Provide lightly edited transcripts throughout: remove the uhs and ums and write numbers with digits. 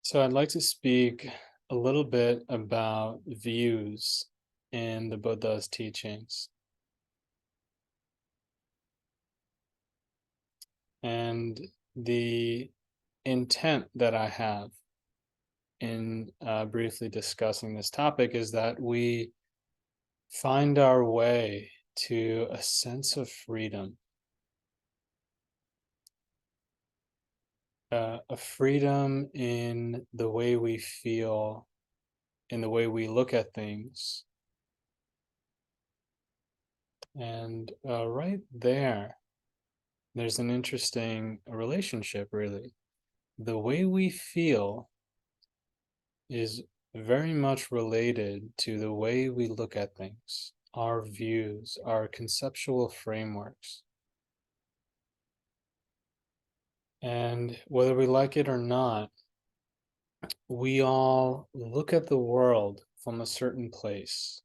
So I'd like to speak a little bit about views in the Buddha's teachings and the intent that I have in briefly discussing this topic is that we find our way to a sense of freedom, a freedom in the way we feel, in the way we look at things. And right there's an interesting relationship, really. The way we feel is very much related to the way we look at things, our views, our conceptual frameworks. And whether we like it or not, we all look at the world from a certain place,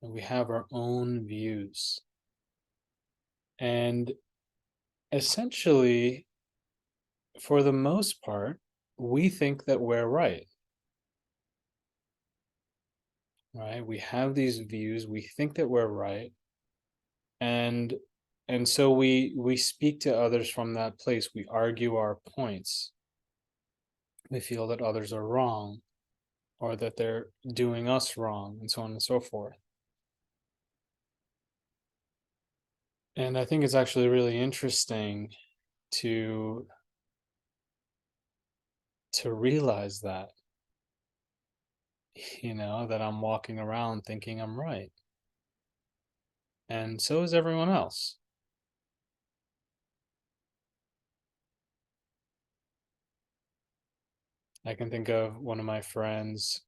and we have our own views. And essentially, for the most part, we think that we're right. Right? We have these views, we think that we're right, and so we speak to others from that place. We argue our points. We feel that others are wrong or that they're doing us wrong, and so on and so forth. And I think it's actually really interesting to realize that, that I'm walking around thinking I'm right. And so is everyone else. I can think of one of my friends,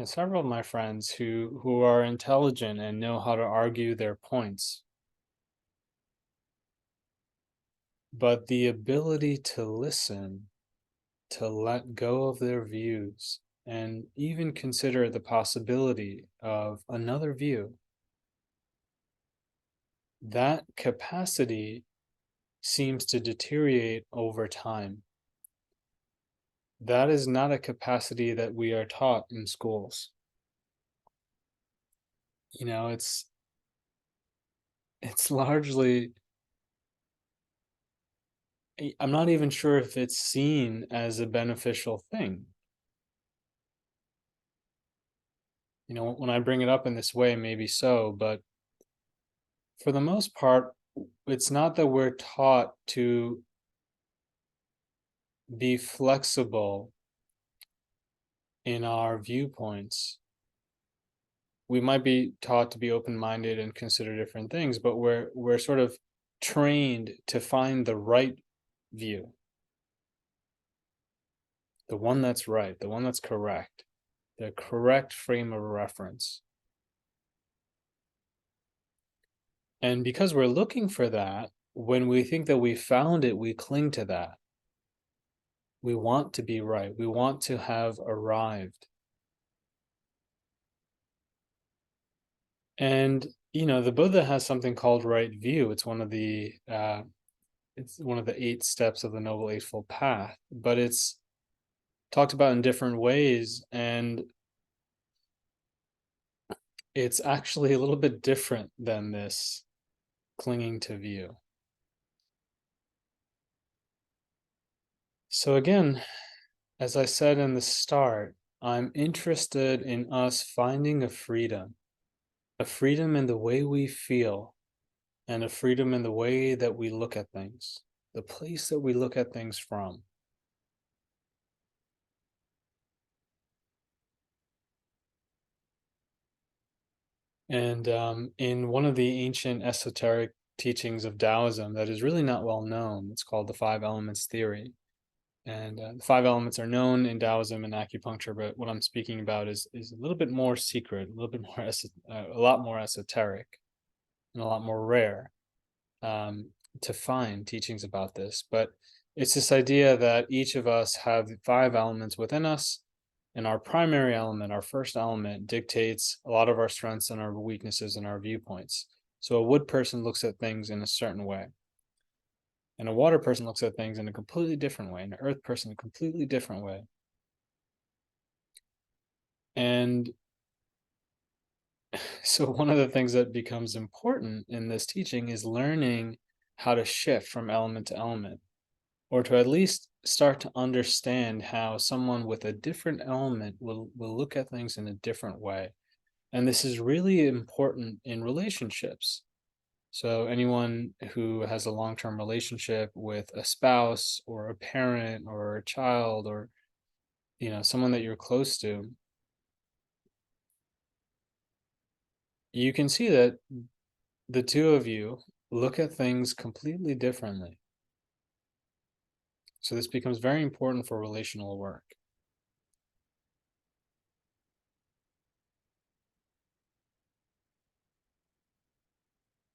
several of my friends who are intelligent and know how to argue their points, but the ability to listen, to let go of their views, and even consider the possibility of another view, that capacity seems to deteriorate over time. That is not a capacity that we are taught in schools. It's largely, I'm not even sure if it's seen as a beneficial thing. When I bring it up in this way, maybe so, but for the most part, it's not that we're taught to be flexible in our viewpoints. We might be taught to be open-minded and consider different things, but we're sort of trained to find the right view, the one that's right, the one that's correct, the correct frame of reference. And because we're looking for that, when we think that we found it, we cling to that. We want to be right. We want to have arrived. And the Buddha has something called right view. It's one of the 8 steps of the Noble Eightfold Path, but it's talked about in different ways, and it's actually a little bit different than this clinging to view. So again, as I said in the start, I'm interested in us finding a freedom in the way we feel, and a freedom in the way that we look at things, the place that we look at things from. And in one of the ancient esoteric teachings of Taoism that is really not well known, it's called the Five Elements Theory. And the 5 elements are known in Taoism and acupuncture, but what I'm speaking about is a little bit more secret, a little bit more, a lot more esoteric, and a lot more rare to find teachings about this. But it's this idea that each of us have 5 elements within us, and our primary element, our first element, dictates a lot of our strengths and our weaknesses and our viewpoints. So a wood person looks at things in a certain way, and a water person looks at things in a completely different way, and an earth person a completely different way. And so one of the things that becomes important in this teaching is learning how to shift from element to element, or to at least start to understand how someone with a different element will look at things in a different way. And this is really important in relationships. So anyone who has a long-term relationship with a spouse or a parent or a child, or someone that you're close to, you can see that the two of you look at things completely differently. So this becomes very important for relational work.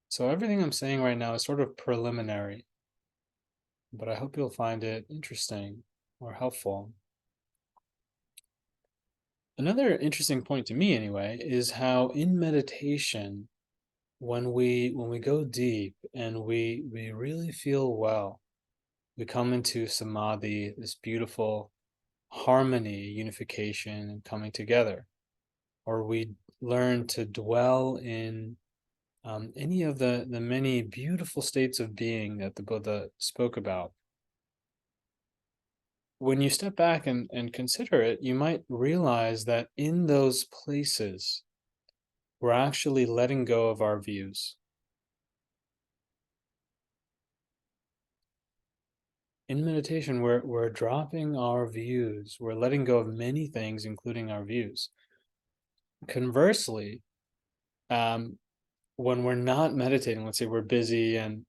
So everything I'm saying right now is sort of preliminary, but I hope you'll find it interesting or helpful. Another interesting point to me anyway is how in meditation, when we go deep and we really feel well, we come into samadhi, this beautiful harmony, unification, and coming together, or we learn to dwell in any of the many beautiful states of being that the Buddha spoke about. When you step back and consider it, you might realize that in those places, we're actually letting go of our views. In meditation, we're dropping our views. We're letting go of many things, including our views. Conversely, um, when we're not meditating, let's say we're busy, and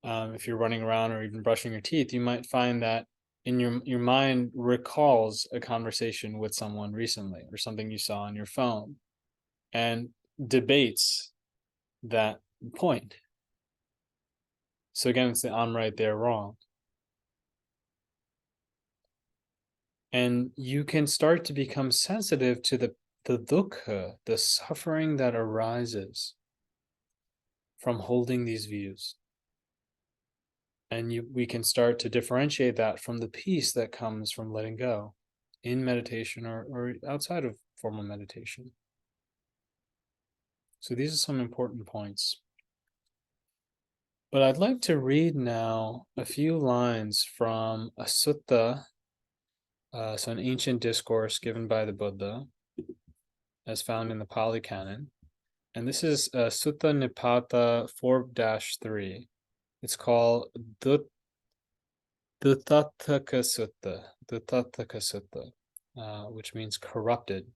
if you're running around or even brushing your teeth, you might find that in your mind recalls a conversation with someone recently, or something you saw on your phone, and debates that point. So again, it's the I'm right, they're wrong. And you can start to become sensitive to the dukkha, the suffering that arises from holding these views. And we can start to differentiate that from the peace that comes from letting go in meditation, or outside of formal meditation. So these are some important points. But I'd like to read now a few lines from a sutta, so an ancient discourse given by the Buddha, as found in the Pali Canon. And this is Sutta Nipata 4-3. It's called Dutthatthaka Sutta, Dutthatthaka Sutta, which means corrupted.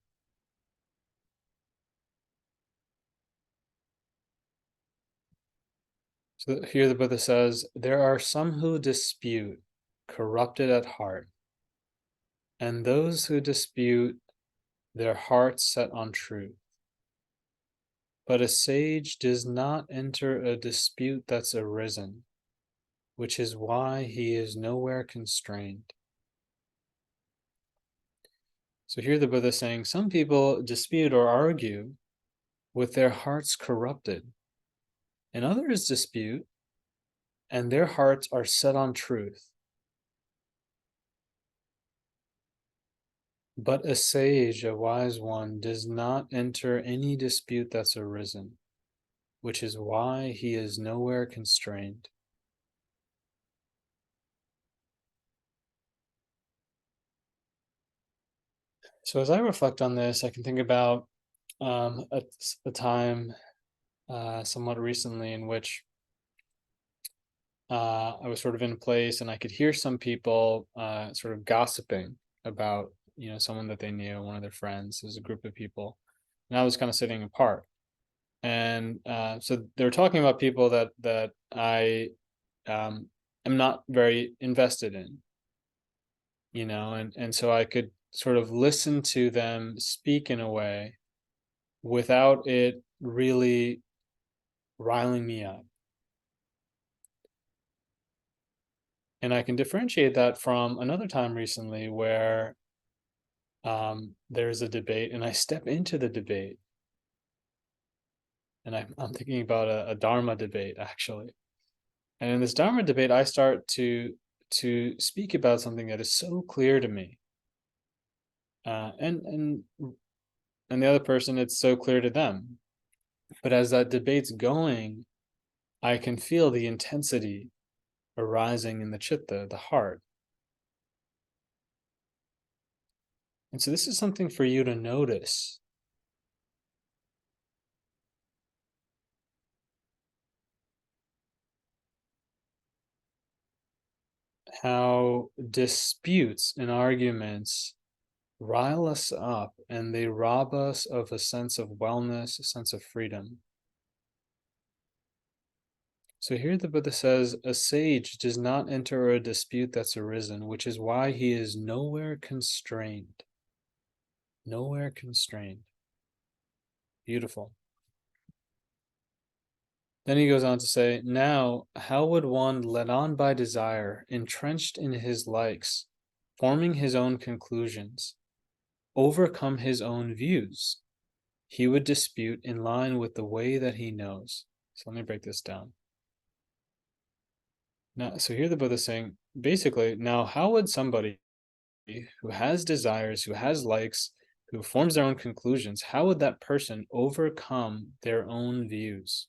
So here the Buddha says, there are some who dispute, corrupted at heart, and those who dispute, their hearts set on truth. But a sage does not enter a dispute that's arisen, which is why he is nowhere constrained. So here the Buddha is saying some people dispute or argue with their hearts corrupted, and others dispute and their hearts are set on truth. But a sage, a wise one, does not enter any dispute that's arisen, which is why he is nowhere constrained. So as I reflect on this, I can think about a time somewhat recently in which I was sort of in a place and I could hear some people sort of gossiping about someone that they knew, one of their friends. It was a group of people, and I was kind of sitting apart. And so they were talking about people that I am not very invested in, and so I could sort of listen to them speak in a way without it really riling me up. And I can differentiate that from another time recently where there's a debate and I step into the debate And I'm thinking about a Dharma debate, actually. And in this Dharma debate, I start to speak about something that is so clear to me, uh, and and and the other person, it's so clear to them. But as that debate's going, I can feel the intensity arising in the chitta, the heart. And so this is something for you to notice, how disputes and arguments rile us up and they rob us of a sense of wellness, a sense of freedom. So here the Buddha says, a sage does not enter a dispute that's arisen, which is why he is nowhere constrained. Nowhere constrained. Beautiful. Then he goes on to say, now, how would one led on by desire, entrenched in his likes, forming his own conclusions, overcome his own views? He would dispute in line with the way that he knows. So let me break this down. Now, so here the Buddha is saying, basically, now how would somebody who has desires, who has likes, who forms their own conclusions, how would that person overcome their own views?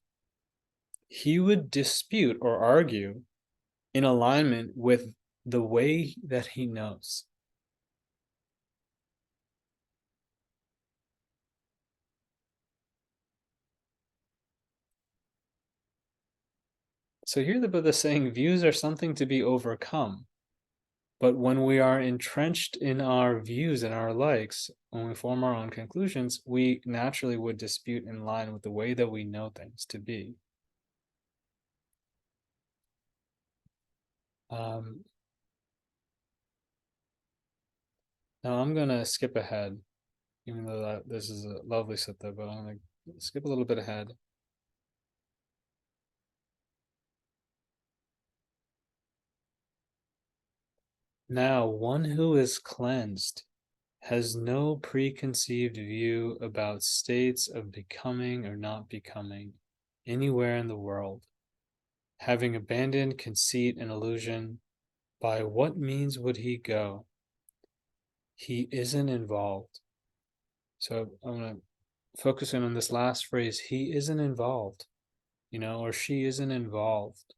He would dispute or argue in alignment with the way that he knows. So here the Buddha is saying views are something to be overcome. But when we are entrenched in our views and our likes, when we form our own conclusions, we naturally would dispute in line with the way that we know things to be. Um, Now I'm going to skip ahead, even though this is a lovely sutta, but I'm going to skip a little bit ahead. Now, one who is cleansed has no preconceived view about states of becoming or not becoming anywhere in the world. Having abandoned conceit and illusion, by what means would he go? He isn't involved. So I'm going to focus in on this last phrase, he isn't involved, or she isn't involved.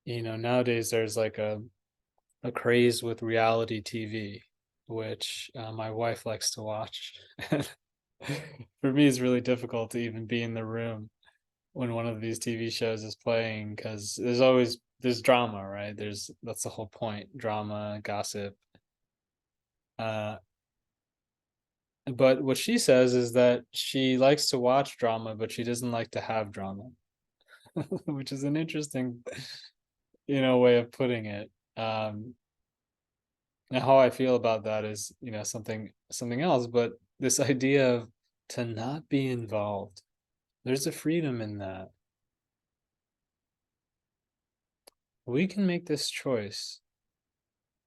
Nowadays there's like a craze with reality TV, which my wife likes to watch. For me, it's really difficult to even be in the room when one of these TV shows is playing because there's drama, right? That's the whole point, drama, gossip. Uh, but what she says is that she likes to watch drama, but she doesn't like to have drama, which is an interesting, way of putting it. Now, how I feel about that is, something else, but this idea of to not be involved, there's a freedom in that. We can make this choice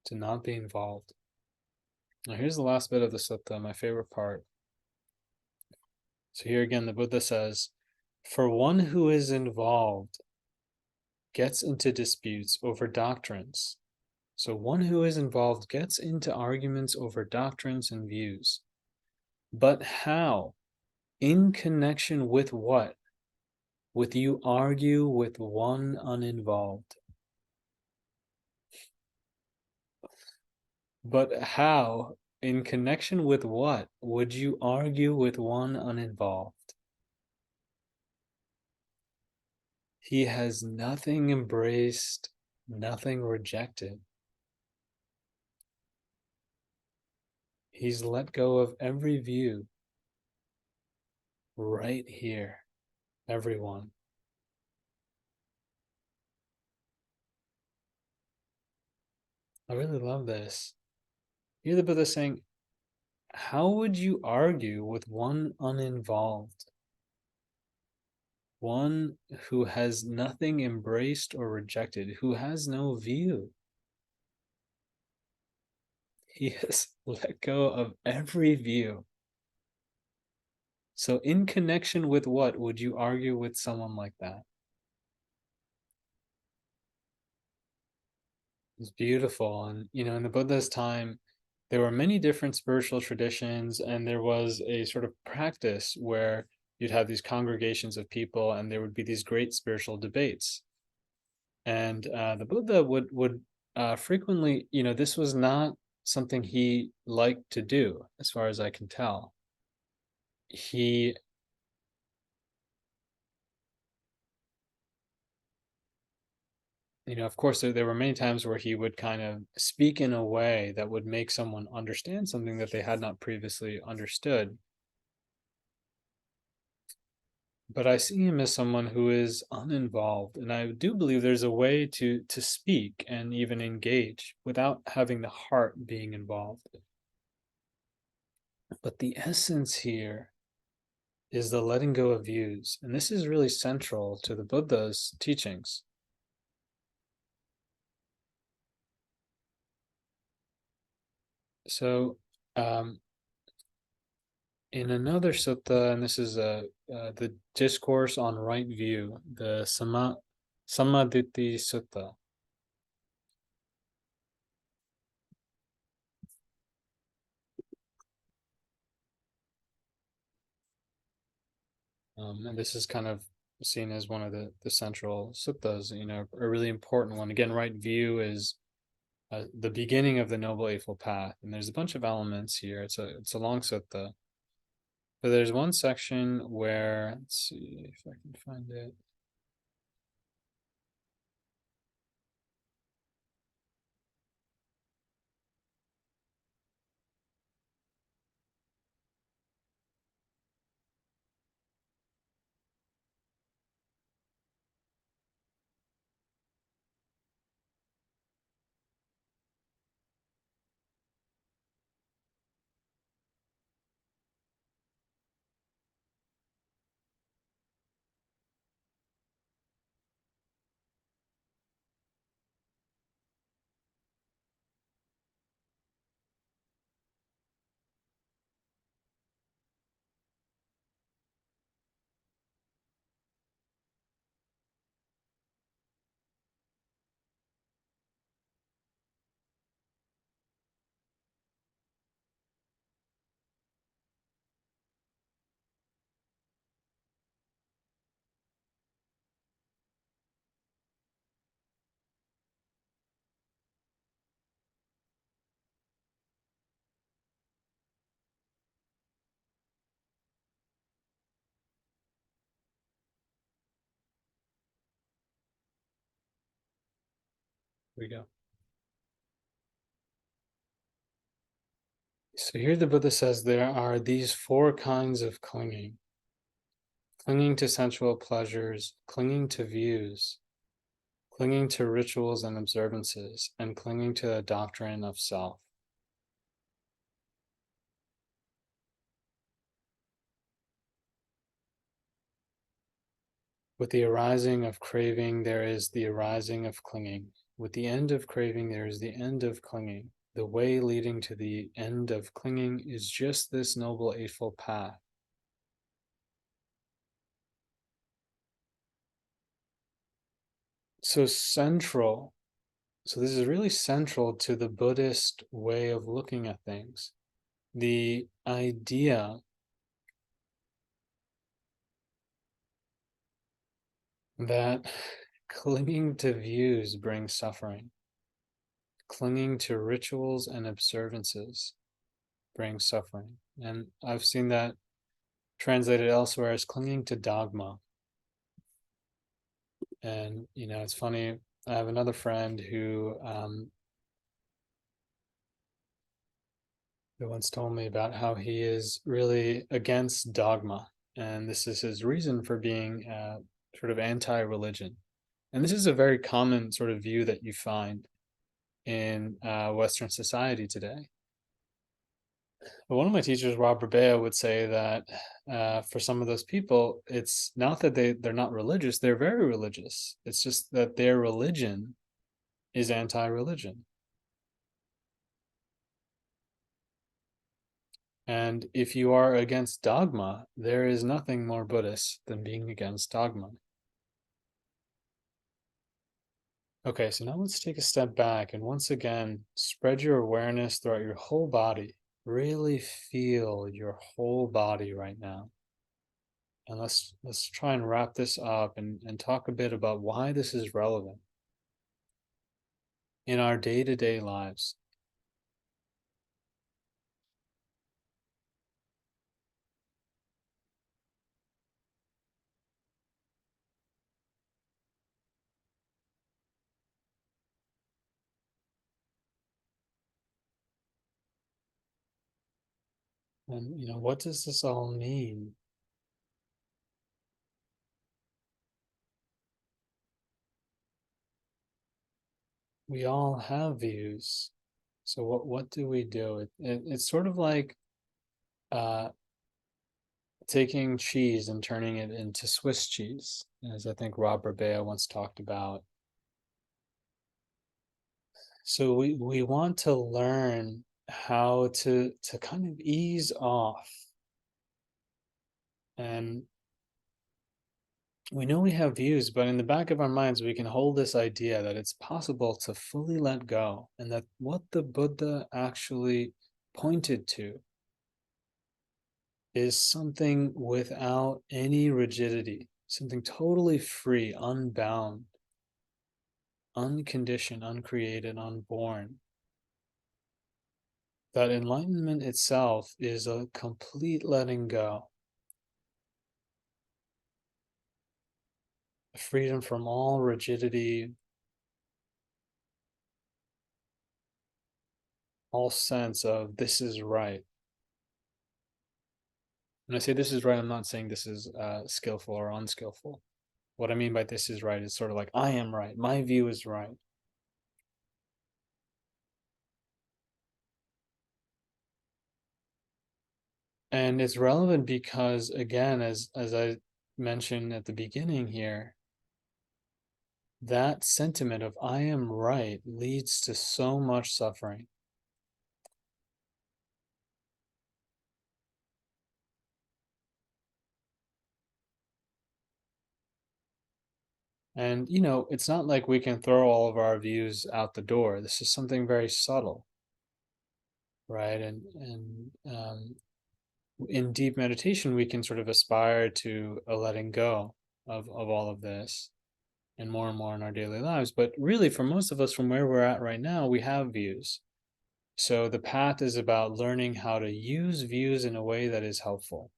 to not be involved. Now, here's the last bit of the sutta, my favorite part. So, here again, the Buddha says, for one who is involved gets into disputes over doctrines. So, one who is involved gets into arguments over doctrines and views. But how? In connection with what? With you argue with one uninvolved. But how, in connection with what, would you argue with one uninvolved? He has nothing embraced, nothing rejected. He's let go of every view right here, everyone. I really love this. Here the Buddha saying, how would you argue with one uninvolved, one who has nothing embraced or rejected, who has no view? He has let go of every view. So, in connection with what would you argue with someone like that? It's beautiful. And, in the Buddha's time, there were many different spiritual traditions, and there was a sort of practice where you'd have these congregations of people, and there would be these great spiritual debates. And the Buddha would frequently, this was not something he liked to do, as far as I can tell. He of course, there were many times where he would kind of speak in a way that would make someone understand something that they had not previously understood. But I see him as someone who is uninvolved, and I do believe there's a way to speak and even engage without having the heart being involved. But the essence here is the letting go of views, and this is really central to the Buddha's teachings. So, in another sutta, and this is the discourse on right view, the Sammaditthi Sutta. And this is kind of seen as one of the central suttas, a really important one. Again, right view is the beginning of the Noble Eightfold Path, and there's a bunch of elements here. It's a long sutta, but there's one section where, let's see if I can find it. Here we go. So here the Buddha says there are these four kinds of clinging: clinging to sensual pleasures, clinging to views, clinging to rituals and observances, and clinging to the doctrine of self. With the arising of craving, there is the arising of clinging. With the end of craving, there is the end of clinging. The way leading to the end of clinging is just this Noble Eightfold Path. So central, so this is really central to the Buddhist way of looking at things. The idea that clinging to views brings suffering, clinging to rituals and observances brings suffering. And I've seen that translated elsewhere as clinging to dogma. And, it's funny, I have another friend who once told me about how he is really against dogma. And this is his reason for being sort of anti-religion. And this is a very common sort of view that you find in Western society today. But one of my teachers, Robert Bea, would say that for some of those people, it's not that they're not religious; they're very religious. It's just that their religion is anti-religion. And if you are against dogma, there is nothing more Buddhist than being against dogma. Okay, so now let's take a step back and once again spread your awareness throughout your whole body. Really feel your whole body right now. And let's try and wrap this up and talk a bit about why this is relevant in our day-to-day lives. And what does this all mean? We all have views. So what do we do? It's sort of like uh, taking cheese and turning it into Swiss cheese, as I think Robert Bea once talked about. So we want to learn how to kind of ease off, and we know we have views, but in the back of our minds we can hold this idea that it's possible to fully let go, and that what the Buddha actually pointed to is something without any rigidity, something totally free, unbound, unconditioned, uncreated, unborn. That enlightenment itself is a complete letting go, freedom from all rigidity, all sense of this is right. When I say this is right, I'm not saying this is skillful or unskillful. What I mean by this is right is sort of like, I am right, my view is right. And it's relevant because, again, as I mentioned at the beginning here, that sentiment of I am right leads to so much suffering. And, it's not like we can throw all of our views out the door. This is something very subtle, right? And in deep meditation, we can sort of aspire to a letting go of all of this and more in our daily lives. But really, for most of us, from where we're at right now, we have views. So the path is about learning how to use views in a way that is helpful.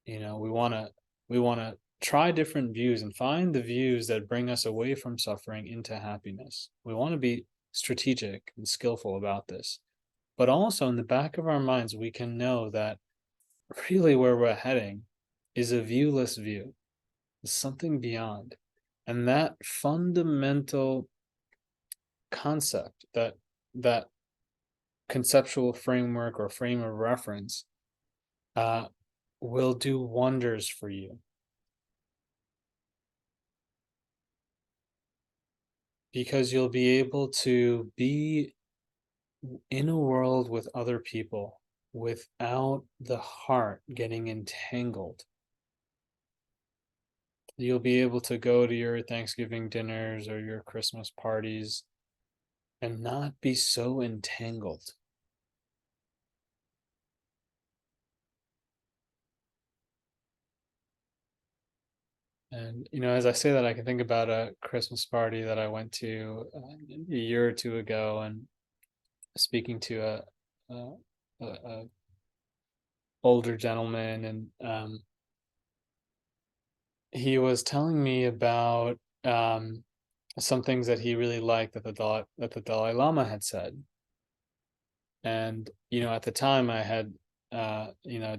We want to try different views and find the views that bring us away from suffering into happiness. We want to be strategic and skillful about this. But also in the back of our minds, we can know that really where we're heading is a viewless view, is something beyond. And that fundamental concept, that conceptual framework or frame of reference, uh, will do wonders for you, because you'll be able to be in a world with other people without the heart getting entangled. You'll be able to go to your Thanksgiving dinners or your Christmas parties and not be so entangled. And, as I say that, I can think about a Christmas party that I went to a year or two ago, and speaking to a older gentleman, and he was telling me about some things that he really liked that the Dalai Lama had said. And at the time, I had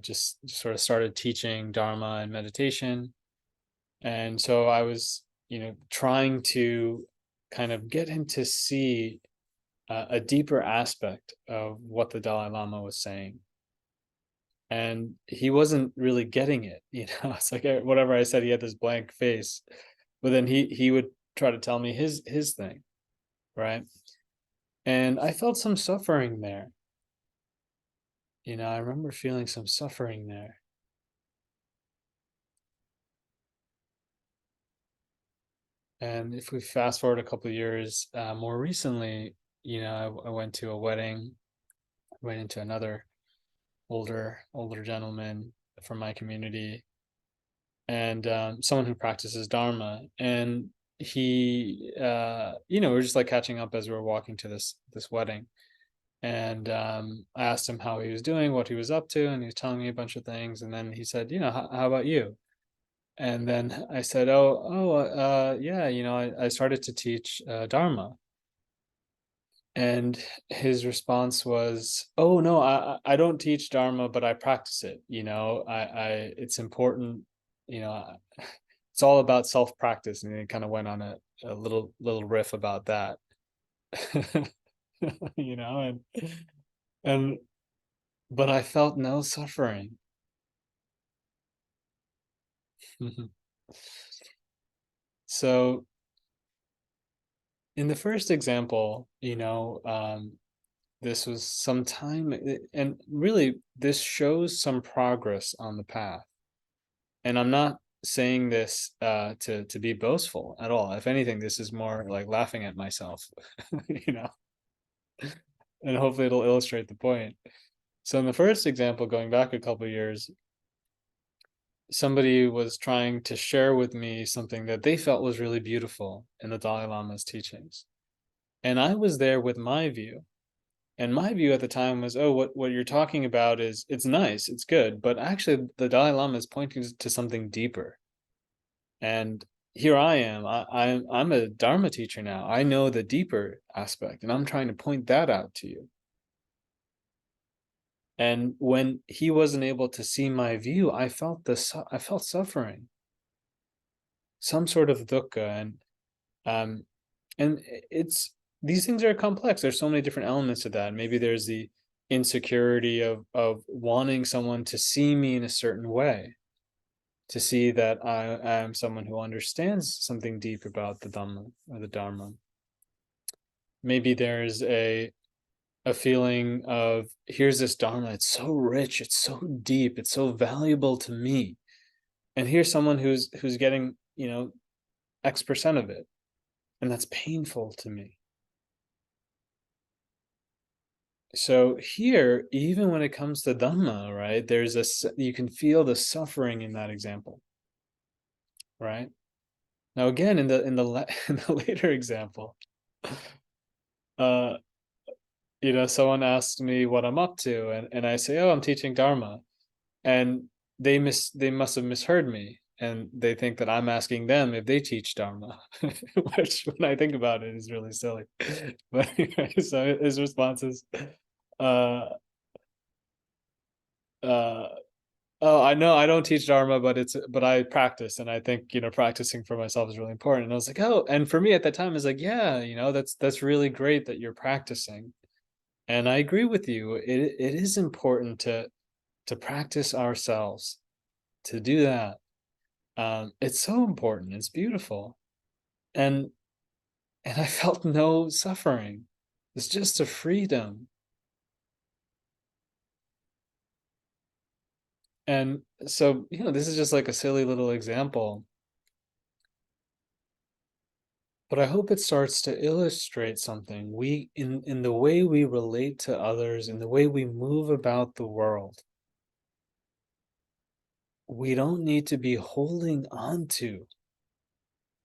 just sort of started teaching Dharma and meditation, and so I was trying to kind of get him to see a deeper aspect of what the Dalai Lama was saying. And he wasn't really getting it, It's like whatever I said, he had this blank face. But then he would try to tell me his thing, right? And I felt some suffering there. I remember feeling some suffering there. And if we fast forward a couple of years, more recently, I went to a wedding, went into another older gentleman from my community, and someone who practices Dharma. And he, we were just like catching up as we were walking to this wedding. And I asked him how he was doing, what he was up to, and he was telling me a bunch of things. And then he said, how about you? And then I said, yeah, I started to teach Dharma. And his response was, "Oh no, I don't teach Dharma, but I practice it. It's important. You know, it's all about self practice." And he kind of went on a little riff about that. you know, and but I felt no suffering. So in the first example, this was some time, and really this shows some progress on the path. And I'm not saying this to be boastful at all. If anything, this is more like laughing at myself, you know, and hopefully it'll illustrate the point. So in the first example, going back a couple of years, somebody was trying to share with me something that they felt was really beautiful in the Dalai Lama's teachings. And I was there with my view. And my view at the time was, oh, what you're talking about it's nice, it's good, but actually the Dalai Lama is pointing to something deeper. And here I am. I'm a Dharma teacher now. I know the deeper aspect, and I'm trying to point that out to you. And when he wasn't able to see my view, I felt suffering, some sort of dukkha, um, and it's these things are complex. There's so many different elements to that. Maybe there's the insecurity of wanting someone to see me in a certain way, to see that I am someone who understands something deep about the Dhamma or the Dharma. Maybe there's a feeling of, here's this Dharma, it's so rich, it's so deep, it's so valuable to me. And here's someone who's getting, X% of it. And that's painful to me. So here, even when it comes to Dhamma, right, you can feel the suffering in that example, right? Now, again, in the in the later example, uh, someone asked me what I'm up to, and I say, oh, I'm teaching Dharma, and they must have misheard me, and they think that I'm asking them if they teach Dharma, which, when I think about it, is really silly. But anyway, so his response is, uh, uh, oh, I know I don't teach Dharma, but I practice, and I think practicing for myself is really important. And I was like, oh, and for me at that time, it's like, yeah, that's really great that you're practicing, and I agree with you. It is important to practice ourselves, to do that. It's so important. It's beautiful, and I felt no suffering. It's just a freedom. And so, this is just like a silly little example, but I hope it starts to illustrate something. We, in the way we relate to others, in the way we move about the world, we don't need to be holding on to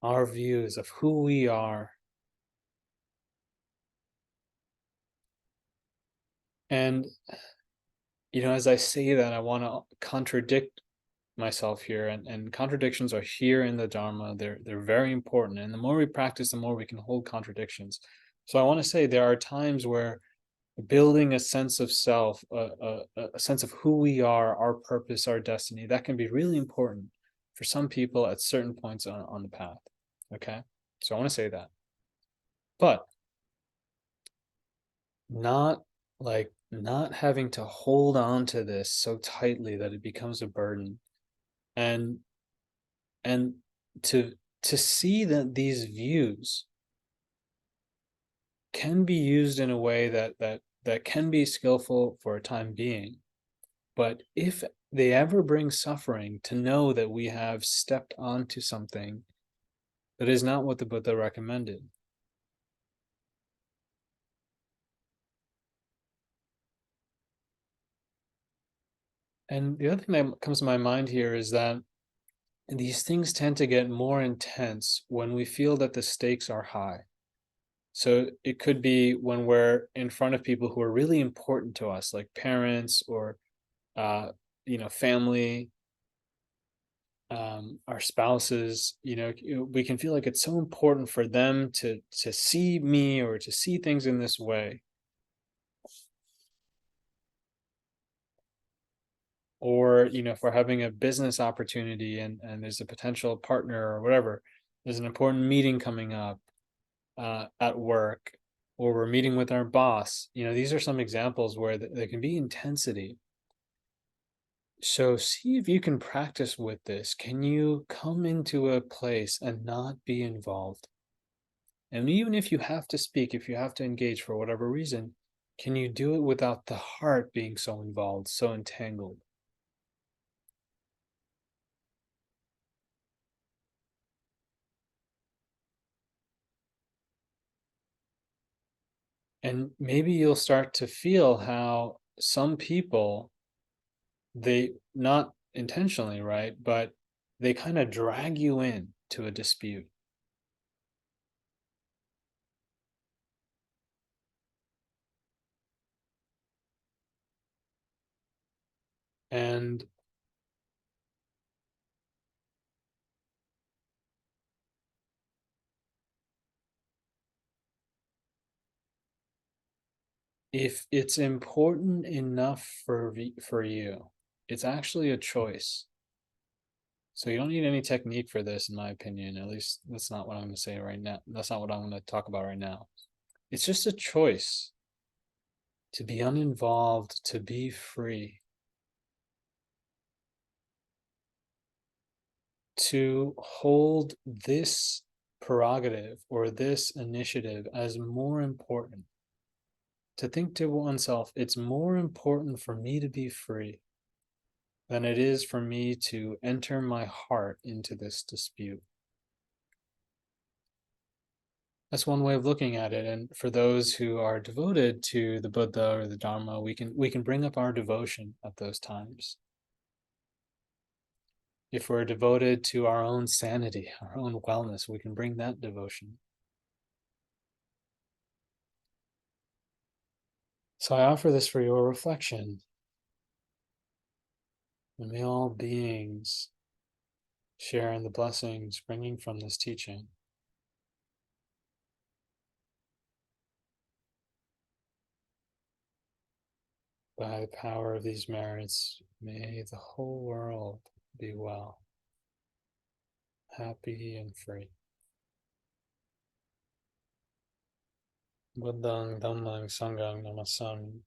our views of who we are. And, as I say that, I want to contradict myself here, and contradictions are here in the Dharma. They're very important. And the more we practice, the more we can hold contradictions. So I want to say there are times where building a sense of self, a sense of who we are, our purpose, our destiny, that can be really important for some people at certain points on the path. Okay. So I want to say that. But not not having to hold on to this so tightly that it becomes a burden, and and to see that these views can be used in a way that can be skillful for a time being, but if they ever bring suffering, to know that we have stepped onto something that is not what the Buddha recommended. And the other thing that comes to my mind here is that these things tend to get more intense when we feel that the stakes are high. So it could be when we're in front of people who are really important to us, like parents or uh, family, our spouses. We can feel like it's so important for them to see me or to see things in this way. Or if we're having a business opportunity and there's a potential partner or whatever, there's an important meeting coming up at work, or we're meeting with our boss. These are some examples where there can be intensity. So see if you can practice with this. Can you come into a place and not be involved? And even if you have to speak, if you have to engage for whatever reason, can you do it without the heart being so involved, so entangled? And maybe you'll start to feel how some people, they not intentionally, right? But they kind of drag you in to a dispute. And if it's important enough for you, it's actually a choice. So you don't need any technique for this, in my opinion. At least that's not what I'm going to say right now. That's not what I'm going to talk about right now. It's just a choice to be uninvolved, to be free, to hold this prerogative or this initiative as more important. To think to oneself, it's more important for me to be free than it is for me to enter my heart into this dispute. That's one way of looking at it. And for those who are devoted to the Buddha or the Dharma, we can bring up our devotion at those times. If we're devoted to our own sanity, our own wellness, we can bring that devotion. So I offer this for your reflection. And may all beings share in the blessings springing from this teaching. By the power of these merits, may the whole world be well, happy, and free. Buddhang Dhammang Sanghang Namasami.